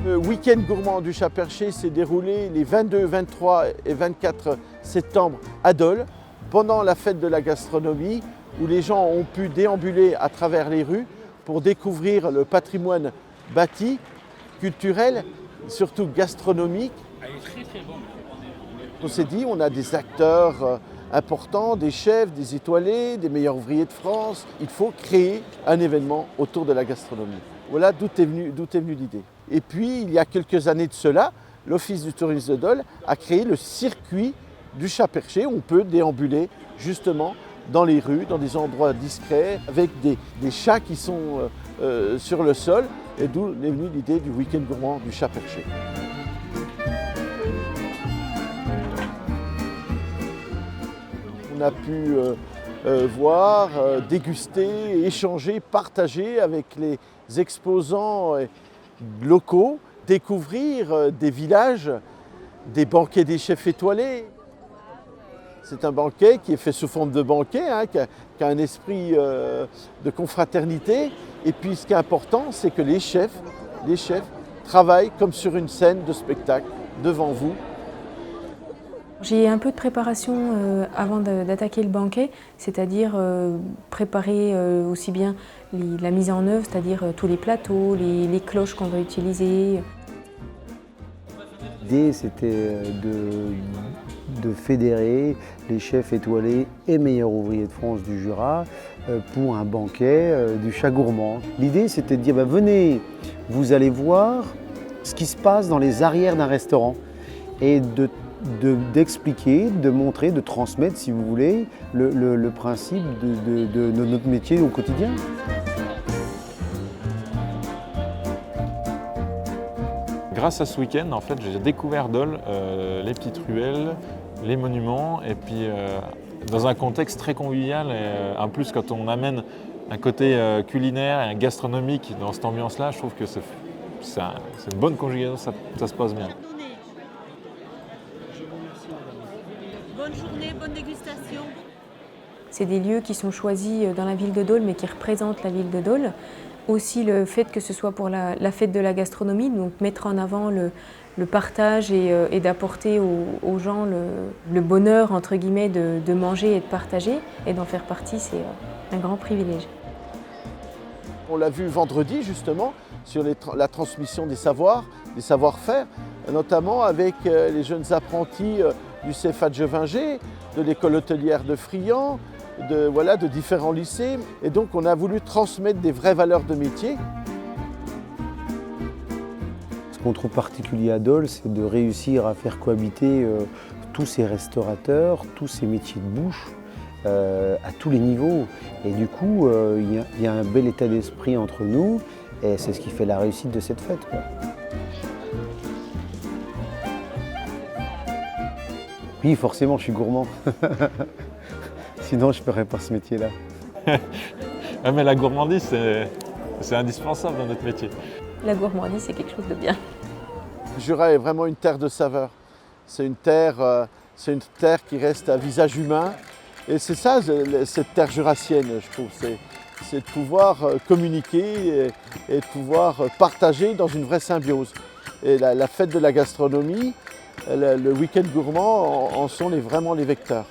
Le week-end gourmand du Chat-Perché s'est déroulé les 22, 23 et 24 septembre à Dole, pendant la fête de la gastronomie, où les gens ont pu déambuler à travers les rues pour découvrir le patrimoine bâti, culturel, surtout gastronomique. On s'est dit, on a des acteurs importants, des chefs, des étoilés, des meilleurs ouvriers de France. Il faut créer un événement autour de la gastronomie. Voilà d'où est venue l'idée. Et puis, il y a quelques années de cela, l'Office du tourisme de Dole a créé le circuit du Chat-Perché, où on peut déambuler justement dans les rues, dans des endroits discrets, avec des chats qui sont sur le sol, et d'où est venue l'idée du week-end gourmand du Chat-Perché. On a pu voir, déguster, échanger, partager avec les exposants locaux, découvrir des villages, des banquets des chefs étoilés. C'est un banquet qui est fait sous forme de banquet, qui a un esprit de confraternité. Et puis ce qui est important, c'est que les chefs travaillent comme sur une scène de spectacle devant vous. J'ai un peu de préparation avant d'attaquer le banquet, c'est-à-dire préparer aussi bien la mise en œuvre, c'est-à-dire tous les plateaux, les cloches qu'on va utiliser. L'idée, c'était de fédérer les chefs étoilés et meilleurs ouvriers de France du Jura pour un banquet du Chat gourmand. L'idée, c'était de dire, venez, vous allez voir ce qui se passe dans les arrières d'un restaurant et d'expliquer, de montrer, de transmettre, si vous voulez, le principe de notre métier au quotidien. Grâce à ce week-end, en fait, j'ai découvert Dole, les petites ruelles, les monuments, et puis dans un contexte très convivial. Et en plus, quand on amène un côté culinaire et gastronomique dans cette ambiance-là, je trouve que c'est une bonne conjugaison, ça se passe bien. Bonne journée, bonne dégustation. C'est des lieux qui sont choisis dans la ville de Dole, mais qui représentent la ville de Dole. Aussi le fait que ce soit pour la fête de la gastronomie, donc mettre en avant le partage et d'apporter aux gens le bonheur, entre guillemets, de manger et de partager, et d'en faire partie, c'est un grand privilège. On l'a vu vendredi justement sur la transmission des savoirs, des savoir-faire, notamment avec les jeunes apprentis du CFA de Gevinger, de l'école hôtelière de Friant, de différents lycées. Et donc on a voulu transmettre des vraies valeurs de métier. Ce qu'on trouve particulier à Dole, c'est de réussir à faire cohabiter tous ces restaurateurs, tous ces métiers de bouche, à tous les niveaux. Et du coup, il y a un bel état d'esprit entre nous, et c'est ce qui fait la réussite de cette fête, quoi. Oui, forcément, je suis gourmand. Sinon, je ne ferais pas ce métier-là. Mais la gourmandise, c'est indispensable dans notre métier. La gourmandise, c'est quelque chose de bien. Le Jura est vraiment une terre de saveurs. C'est une terre qui reste à visage humain. Et c'est ça, cette terre jurassienne, je trouve. C'est de pouvoir communiquer et de pouvoir partager dans une vraie symbiose. Et la fête de la gastronomie, le week-end gourmand en sont vraiment les vecteurs.